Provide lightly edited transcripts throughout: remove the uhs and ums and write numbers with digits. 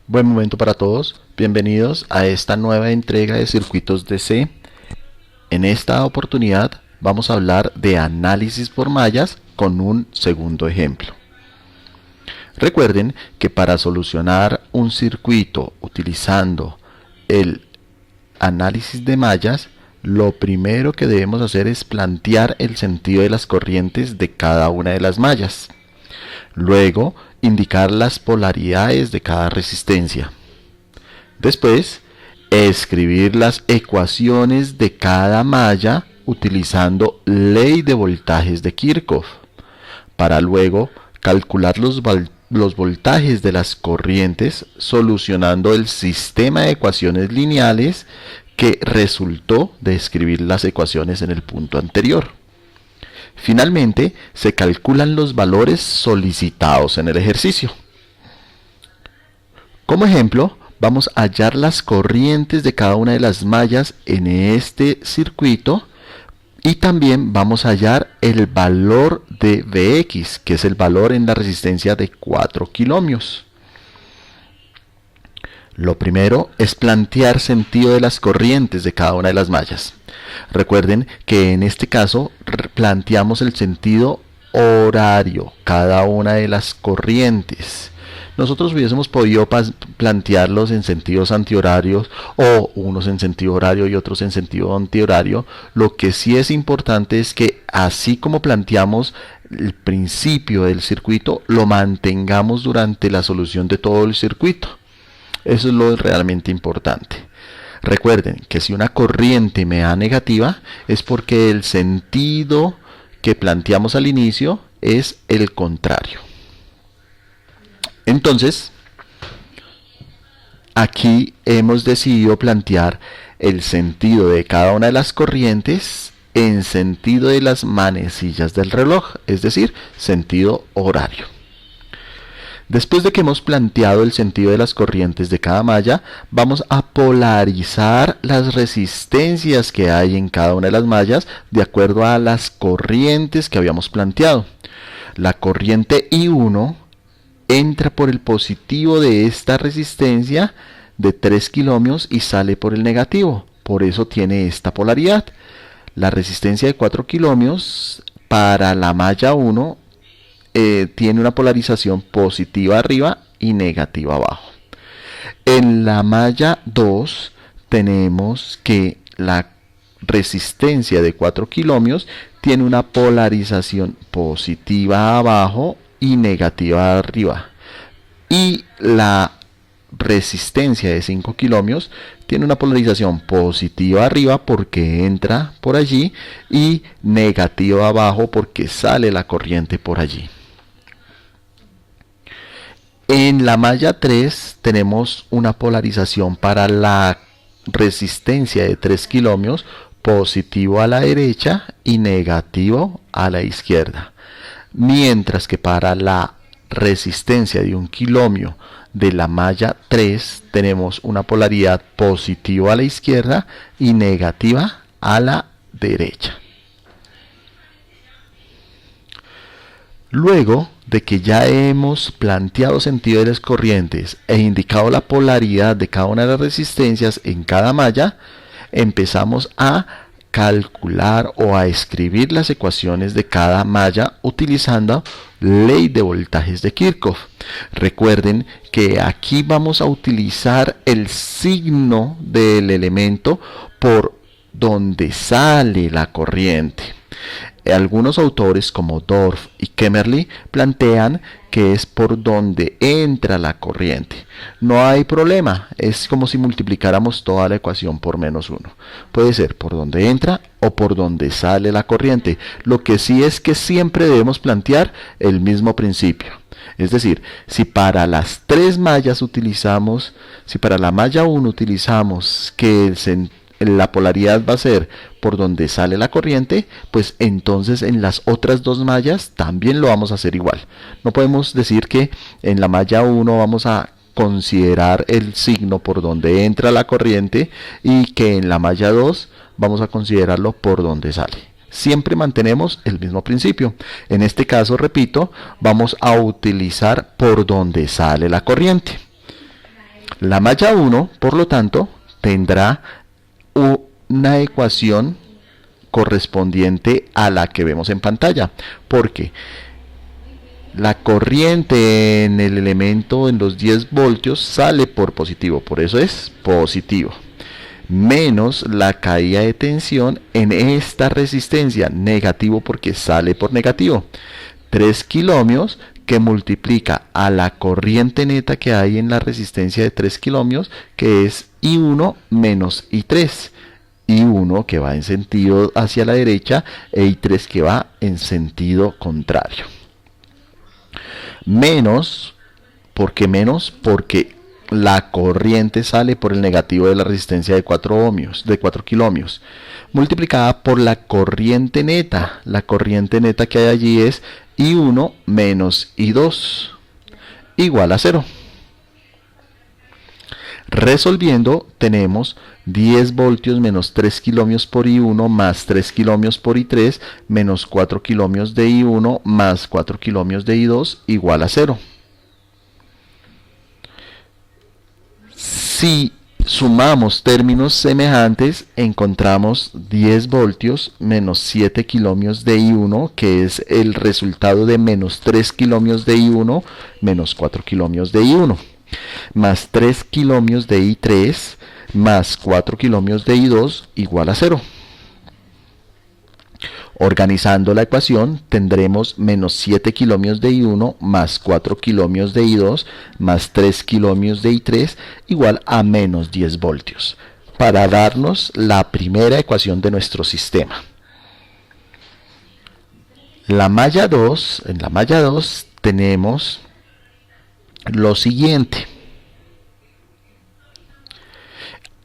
Buen momento para todos, bienvenidos a esta nueva entrega de Circuitos DC. En esta oportunidad vamos a hablar de análisis por mallas con un segundo ejemplo. Recuerden que para solucionar un circuito utilizando el análisis de mallas, lo primero que debemos hacer es plantear el sentido de las corrientes de cada una de las mallas. Luego, indicar las polaridades de cada resistencia. Después, escribir las ecuaciones de cada malla utilizando ley de voltajes de Kirchhoff, para luego calcular los voltajes de las corrientes solucionando el sistema de ecuaciones lineales que resultó de escribir las ecuaciones en el punto anterior. Finalmente, se calculan los valores solicitados en el ejercicio. Como ejemplo, vamos a hallar las corrientes de cada una de las mallas en este circuito y también vamos a hallar el valor de Vx, que es el valor en la resistencia de 4 kiloohmios. Lo primero es plantear sentido de las corrientes de cada una de las mallas. Recuerden que en este caso planteamos el sentido horario, cada una de las corrientes. Nosotros hubiésemos podido plantearlos en sentidos antihorarios o unos en sentido horario y otros en sentido antihorario. Lo que sí es importante es que así como planteamos el principio del circuito, lo mantengamos durante la solución de todo el circuito. Eso es lo realmente importante. Recuerden que si una corriente me da negativa es porque el sentido que planteamos al inicio es el contrario. Entonces, aquí hemos decidido plantear el sentido de cada una de las corrientes en sentido de las manecillas del reloj, es decir, sentido horario. Después de que hemos planteado el sentido de las corrientes de cada malla, vamos a polarizar las resistencias que hay en cada una de las mallas de acuerdo a las corrientes que habíamos planteado. La corriente I1 entra por el positivo de esta resistencia de 3 kiloohmios y sale por el negativo. Por eso tiene esta polaridad. La resistencia de 4 kiloohmios para la malla 1 tiene una polarización positiva arriba y negativa abajo. En la malla 2 tenemos que la resistencia de 4 kiloohmios tiene una polarización positiva abajo y negativa arriba. Y la resistencia de 5 kiloohmios tiene una polarización positiva arriba porque entra por allí y negativa abajo porque sale la corriente por allí. En la malla 3 tenemos una polarización para la resistencia de 3 kiloohmios, positivo a la derecha y negativo a la izquierda. Mientras que para la resistencia de 1 kiloohmio de la malla 3 tenemos una polaridad positiva a la izquierda y negativa a la derecha. Luego de que ya hemos planteado sentido de las corrientes e indicado la polaridad de cada una de las resistencias en cada malla, empezamos a calcular o a escribir las ecuaciones de cada malla utilizando ley de voltajes de Kirchhoff. Recuerden que aquí vamos a utilizar el signo del elemento por donde sale la corriente. Algunos autores como Dorff y Kemmerly plantean que es por donde entra la corriente. No hay problema, es como si multiplicáramos toda la ecuación por menos 1. Puede ser por donde entra o por donde sale la corriente. Lo que sí es que siempre debemos plantear el mismo principio. Es decir, si para las tres mallas utilizamos, si para la malla 1 utilizamos que la polaridad va a ser por donde sale la corriente, pues entonces en las otras dos mallas también lo vamos a hacer igual. No podemos decir que en la malla 1 vamos a considerar el signo por donde entra la corriente y que en la malla 2 vamos a considerarlo por donde sale. Siempre mantenemos el mismo principio. En este caso, repito, vamos a utilizar por donde sale la corriente. La malla 1, por lo tanto, tendrá una ecuación correspondiente a la que vemos en pantalla, porque la corriente en el elemento en los 10 voltios sale por positivo, por eso es positivo, menos la caída de tensión en esta resistencia, negativo porque sale por negativo, 3 kilómetros que multiplica a la corriente neta que hay en la resistencia de 3 kilómetros, que es I1 menos I3. I1 que va en sentido hacia la derecha e I3 que va en sentido contrario. Menos, ¿por qué menos? Porque la corriente sale por el negativo de la resistencia de 4 kilómetros, multiplicada por la corriente neta. La corriente neta que hay allí es I1 menos I2, igual a 0. Resolviendo, tenemos 10 voltios menos 3 kilómetros por I1 más 3 kilómetros por I3 menos 4 kilómetros de I1 más 4 kilómetros de I2 igual a 0. Si sumamos términos semejantes, encontramos 10 voltios menos 7 kilómetros de I1, que es el resultado de menos 3 kilómetros de I1 menos 4 kilómetros de I1. Más 3 kilómetros de I3 más 4 kilómetros de I2 igual a 0. Organizando la ecuación tendremos menos 7 kilómetros de I1 más 4 kilómetros de I2 más 3 kilómetros de I3 igual a menos 10 voltios, para darnos la primera ecuación de nuestro sistema. En la malla 2 tenemos lo siguiente.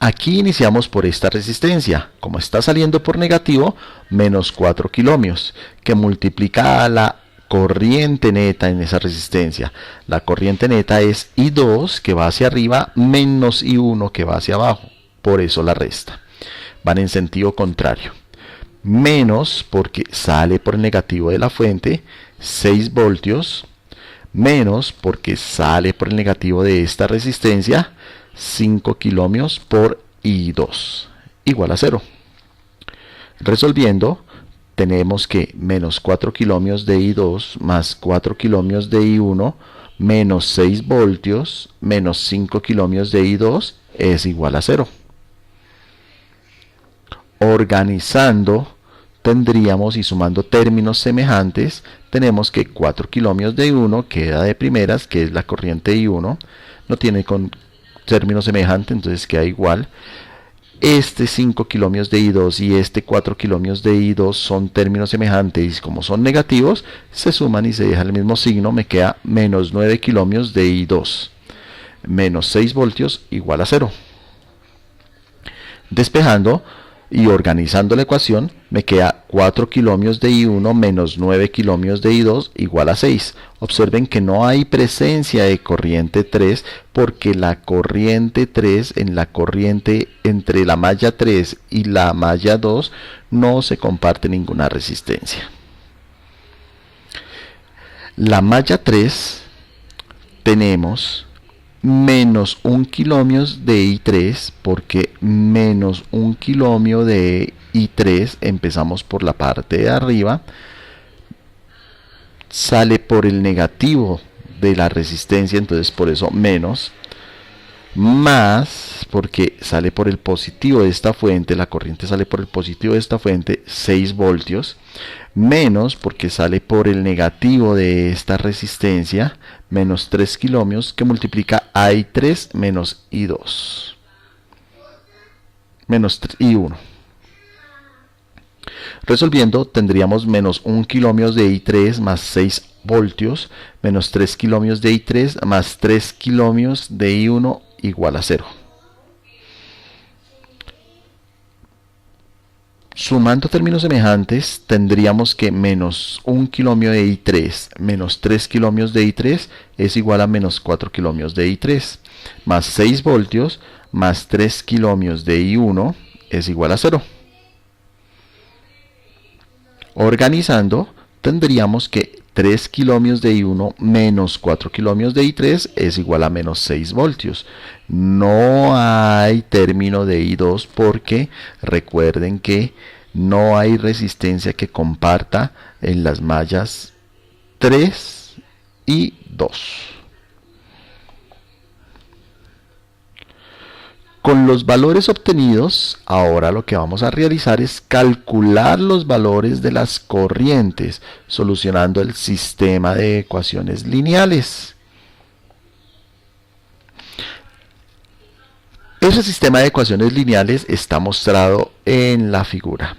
Aquí iniciamos por esta resistencia, como está saliendo por negativo, menos 4 kilómetros, que multiplica a la corriente neta en esa resistencia. La corriente neta es I2, que va hacia arriba, menos I1, que va hacia abajo, por eso la resta. Van en sentido contrario. Menos, porque sale por el negativo de la fuente, 6 voltios, menos, porque sale por el negativo de esta resistencia, 5 kilómetros por I2 igual a 0. Resolviendo, tenemos que menos 4 kilómetros de I2 más 4 kilómetros de I1 menos 6 voltios menos 5 kilómetros de I2 es igual a 0. Organizando, tendríamos, y sumando términos semejantes, tenemos que 4 kilómetros de I1 queda de primeras, que es la corriente I1, no tiene con término semejante, entonces queda igual. Este 5 kilómetros de I2 y este 4 kilómetros de I2 son términos semejantes y como son negativos, se suman y se deja el mismo signo, me queda menos 9 kilómetros de I2 menos 6 voltios igual a 0. Despejando y organizando la ecuación, me queda 4 kilómetros de I1 menos 9 kilómetros de I2 igual a 6. Observen que no hay presencia de corriente 3 porque la corriente 3 en la corriente entre la malla 3 y la malla 2 no se comparte ninguna resistencia. La malla 3 tenemos menos 1 kilómetro de I3 porque menos 1 kilómetro de I3, empezamos por la parte de arriba, sale por el negativo de la resistencia, entonces por eso menos, más porque sale por el positivo de esta fuente, la corriente sale por el positivo de esta fuente, 6 voltios, menos porque sale por el negativo de esta resistencia, menos 3 kilómetros, que multiplica a I3 menos I2, menos I1. Resolviendo, tendríamos menos 1 kilómetro de I3 más 6 voltios, menos 3 kilómetros de I3 más 3 kilómetros de I1 igual a 0. Sumando términos semejantes, tendríamos que menos 1 kilómetro de I3 menos 3 kilómetros de I3 es igual a menos 4 kilómetros de I3, más 6 voltios más 3 kilómetros de I1 es igual a 0. Organizando, tendríamos que 3 kiloohmios de I1 menos 4 kiloohmios de I3 es igual a menos 6 voltios. No hay término de I2 porque recuerden que no hay resistencia que comparta en las mallas 3 y 2. Con los valores obtenidos, ahora lo que vamos a realizar es calcular los valores de las corrientes, solucionando el sistema de ecuaciones lineales. Ese sistema de ecuaciones lineales está mostrado en la figura.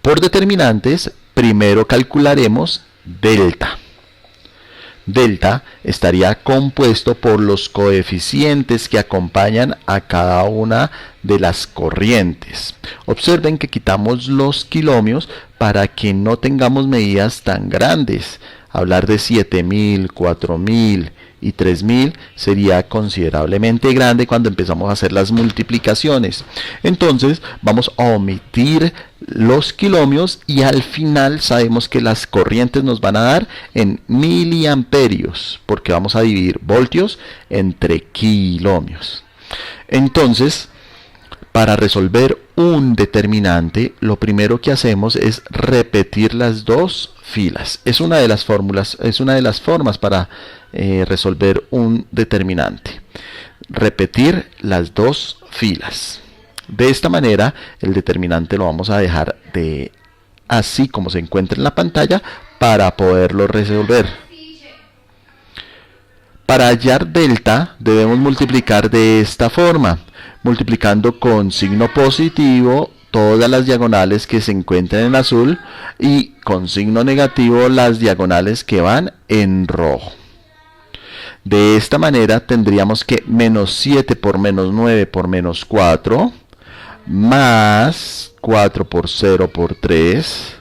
Por determinantes, primero calcularemos delta. Delta estaría compuesto por los coeficientes que acompañan a cada una de las corrientes. Observen que quitamos los kiloohmios para que no tengamos medidas tan grandes. Hablar de 7000, 4000 y 3000 sería considerablemente grande cuando empezamos a hacer las multiplicaciones. Entonces vamos a omitir los kiloohmios y al final sabemos que las corrientes nos van a dar en miliamperios porque vamos a dividir voltios entre kiloohmios. Entonces, para resolver un determinante, lo primero que hacemos es repetir las dos filas. Es una de las fórmulas, es una de las formas para resolver un determinante. Repetir las dos filas. De esta manera, el determinante lo vamos a dejar de así como se encuentra en la pantalla para poderlo resolver. Para hallar delta debemos multiplicar de esta forma, multiplicando con signo positivo todas las diagonales que se encuentran en azul y con signo negativo las diagonales que van en rojo. De esta manera tendríamos que menos 7 por menos 9 por menos 4, más 4 por 0 por 3,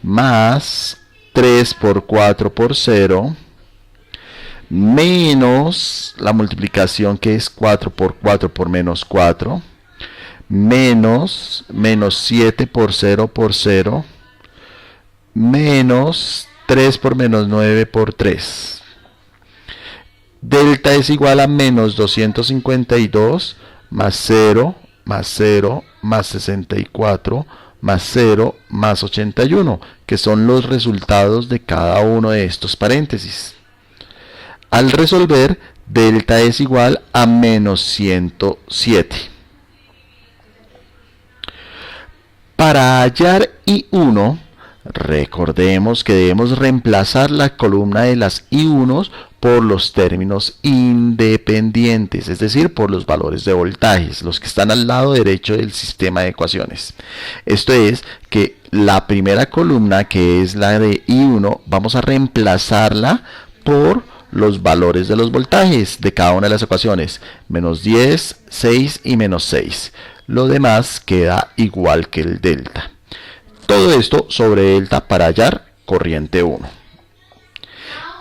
más 3 por 4 por 0, menos la multiplicación que es 4 por 4 por menos 4, menos 7 por 0 por 0, menos 3 por menos 9 por 3. Delta es igual a menos 252 más 0, más 0, más 64, más 0, más 81, que son los resultados de cada uno de estos paréntesis. Al resolver, delta es igual a menos 107. Para hallar I1, recordemos que debemos reemplazar la columna de las I1 por los términos independientes, es decir, por los valores de voltajes, los que están al lado derecho del sistema de ecuaciones. Esto es que la primera columna, que es la de I1, vamos a reemplazarla por los valores de los voltajes de cada una de las ecuaciones, menos 10, 6 y menos 6. Lo demás queda igual que el delta. Todo esto sobre delta para hallar corriente 1.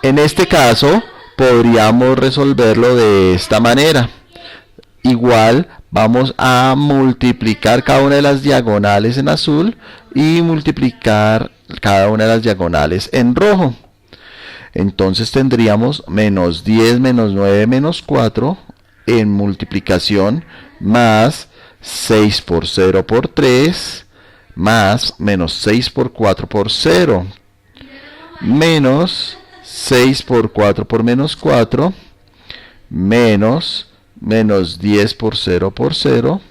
En este caso, podríamos resolverlo de esta manera. Igual, vamos a multiplicar cada una de las diagonales en azul y multiplicar cada una de las diagonales en rojo. Entonces tendríamos menos 10 menos 9 menos 4 en multiplicación más 6 por 0 por 3 más menos 6 por 4 por 0 menos 6 por 4 por menos 4 menos 10 por 0 por 0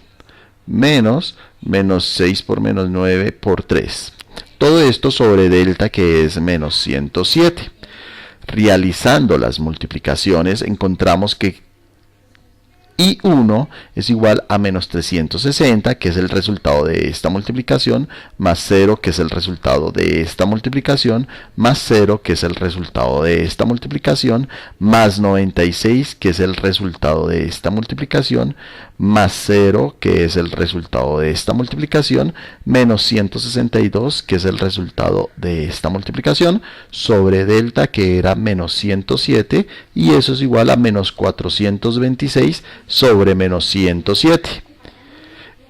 menos 6 por menos 9 por 3. Todo esto sobre delta, que es menos 107. Realizando las multiplicaciones encontramos que I1 es igual a menos 360, que es el resultado de esta multiplicación, más 0, que es el resultado de esta multiplicación, más 0, que es el resultado de esta multiplicación, más 96, que es el resultado de esta multiplicación, más 0, que es el resultado de esta multiplicación, menos 162, que es el resultado de esta multiplicación, sobre delta, que era menos 107, y eso es igual a menos 426 sobre menos 107.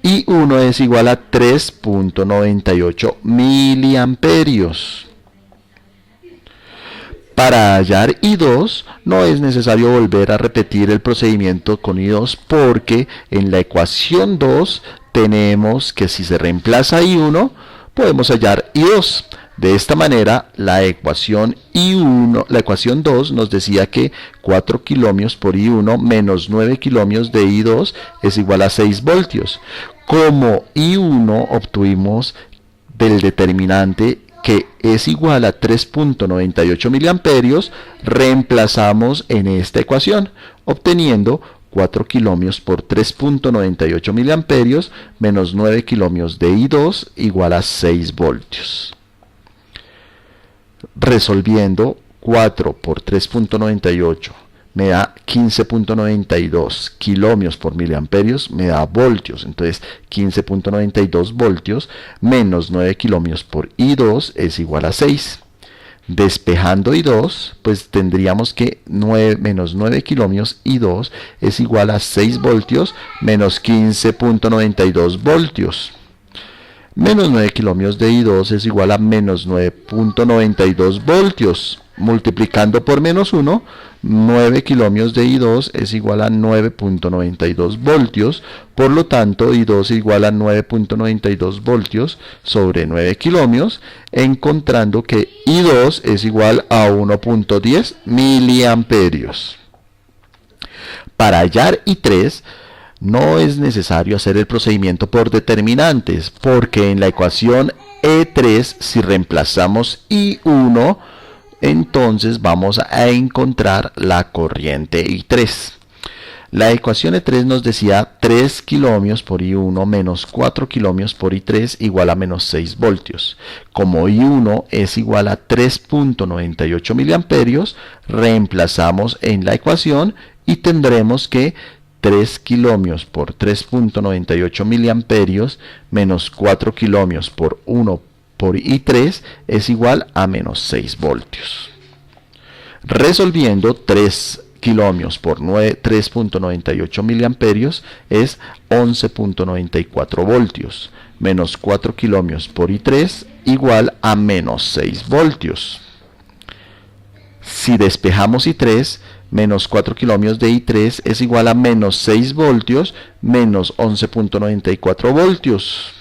I1 es igual a 3.98 miliamperios. Para hallar I2 no es necesario volver a repetir el procedimiento con I2 porque en la ecuación 2 tenemos que si se reemplaza I1 podemos hallar I2. De esta manera la ecuación I1, la ecuación 2 nos decía que 4 kilómetros por I1 menos 9 kilómetros de I2 es igual a 6 voltios. Como I1 obtuvimos del determinante que es igual a 3.98 miliamperios, reemplazamos en esta ecuación, obteniendo 4 kilómetros por 3.98 miliamperios menos 9 kilómetros de I2 igual a 6 voltios. Resolviendo 4 por 3.98 me da 15.92 kilómetros por miliamperios, me da voltios. Entonces 15.92 voltios menos 9 kilómetros por I2 es igual a 6. Despejando I2, pues tendríamos que menos 9 kilómetros I2 es igual a 6 voltios menos 15.92 voltios. Menos 9 kilómetros de I2 es igual a menos 9.92 voltios. Multiplicando por menos 1, 9 kilómetros de I2 es igual a 9.92 voltios. Por lo tanto, I2 es igual a 9.92 voltios sobre 9 kilómetros, encontrando que I2 es igual a 1.10 miliamperios. Para hallar I3, no es necesario hacer el procedimiento por determinantes, porque en la ecuación E3, si reemplazamos I1, entonces vamos a encontrar la corriente I3. La ecuación E3 nos decía 3 kilómetros por I1 menos 4 kilómetros por I3 igual a menos 6 voltios. Como I1 es igual a 3.98 miliamperios, reemplazamos en la ecuación y tendremos que 3 kilómetros por 3.98 miliamperios menos 4 kilómetros por 1 por I3 es igual a menos 6 voltios. Resolviendo 3 kilómetros por 3.98 miliamperios es 11.94 voltios. Menos 4 kilómetros por I3 igual a menos 6 voltios. Si despejamos I3, menos 4 kilómetros de I3 es igual a menos 6 voltios menos 11.94 voltios.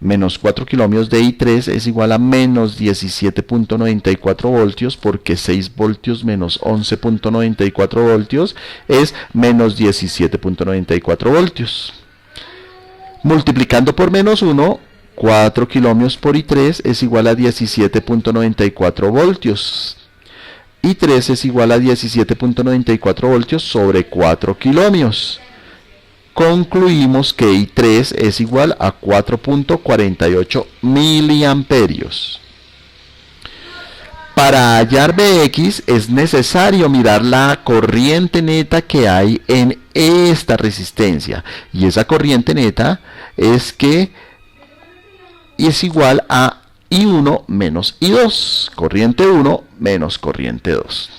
Menos 4 kilómetros de I3 es igual a menos 17.94 voltios, porque 6 voltios menos 11.94 voltios es menos 17.94 voltios. Multiplicando por menos 1, 4 kilómetros por I3 es igual a 17.94 voltios. I3 es igual a 17.94 voltios sobre 4 kilómetros. Concluimos que I3 es igual a 4.48 miliamperios. Para hallar Bx es necesario mirar la corriente neta que hay en esta resistencia. Y esa corriente neta es igual a I1 menos I2. Corriente 1 menos corriente 2.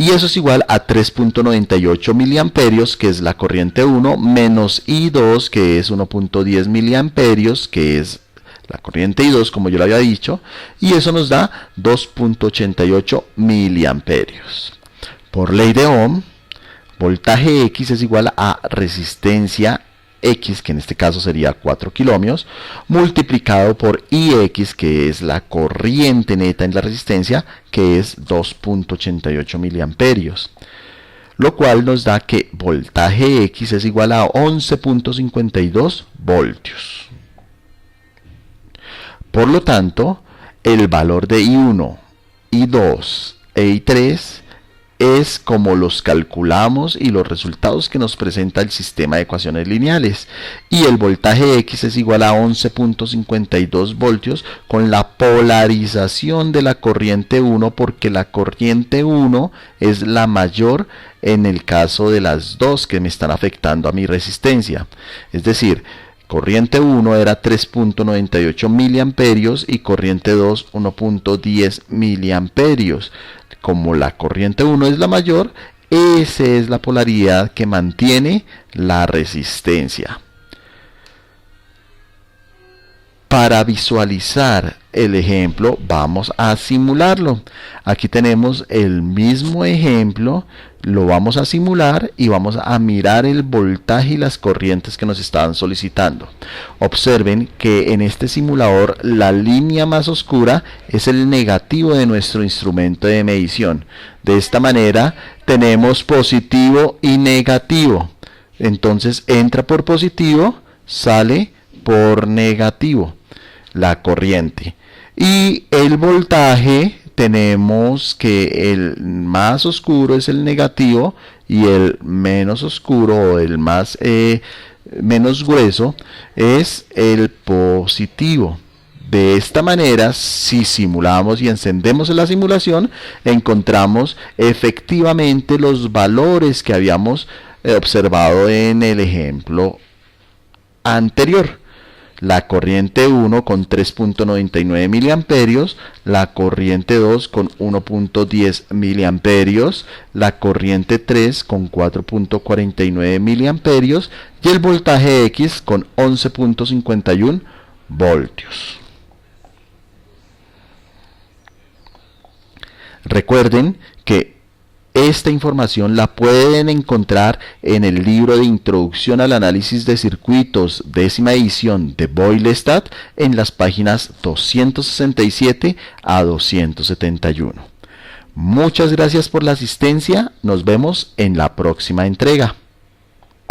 Y eso es igual a 3.98 miliamperios, que es la corriente 1, menos I2, que es 1.10 miliamperios, que es la corriente I2, como yo lo había dicho, y eso nos da 2.88 miliamperios. Por ley de Ohm, voltaje X es igual a resistencia X, que en este caso sería 4 kilómetros, multiplicado por IX, que es la corriente neta en la resistencia, que es 2.88 miliamperios. Lo cual nos da que voltaje X es igual a 11.52 voltios. Por lo tanto, el valor de I1, I2 e I3 es como los calculamos y los resultados que nos presenta el sistema de ecuaciones lineales. Y el voltaje X es igual a 11.52 voltios con la polarización de la corriente 1, porque la corriente 1 es la mayor en el caso de las dos que me están afectando a mi resistencia. Es decir, corriente 1 era 3.98 miliamperios y corriente 2 1.10 miliamperios. Como la corriente 1 es la mayor, esa es la polaridad que mantiene la resistencia. Para visualizar el ejemplo, vamos a simularlo. Aquí tenemos el mismo ejemplo, lo vamos a simular y vamos a mirar el voltaje y las corrientes que nos estaban solicitando. Observen que en este simulador la línea más oscura es el negativo de nuestro instrumento de medición. De esta manera tenemos positivo y negativo. Entonces entra por positivo, sale por negativo la corriente. Y el voltaje, tenemos que el más oscuro es el negativo y el menos oscuro o el más menos grueso es el positivo. De esta manera, si simulamos y encendemos la simulación, encontramos efectivamente los valores que habíamos observado en el ejemplo anterior. La corriente 1 con 3.99 miliamperios, la corriente 2 con 1.10 miliamperios, la corriente 3 con 4.49 miliamperios y el voltaje X con 11.51 voltios. Recuerden que esta información la pueden encontrar en el libro de Introducción al Análisis de Circuitos, 10ª edición de Boyle-Stat, en las páginas 267 a 271. Muchas gracias por la asistencia, nos vemos en la próxima entrega.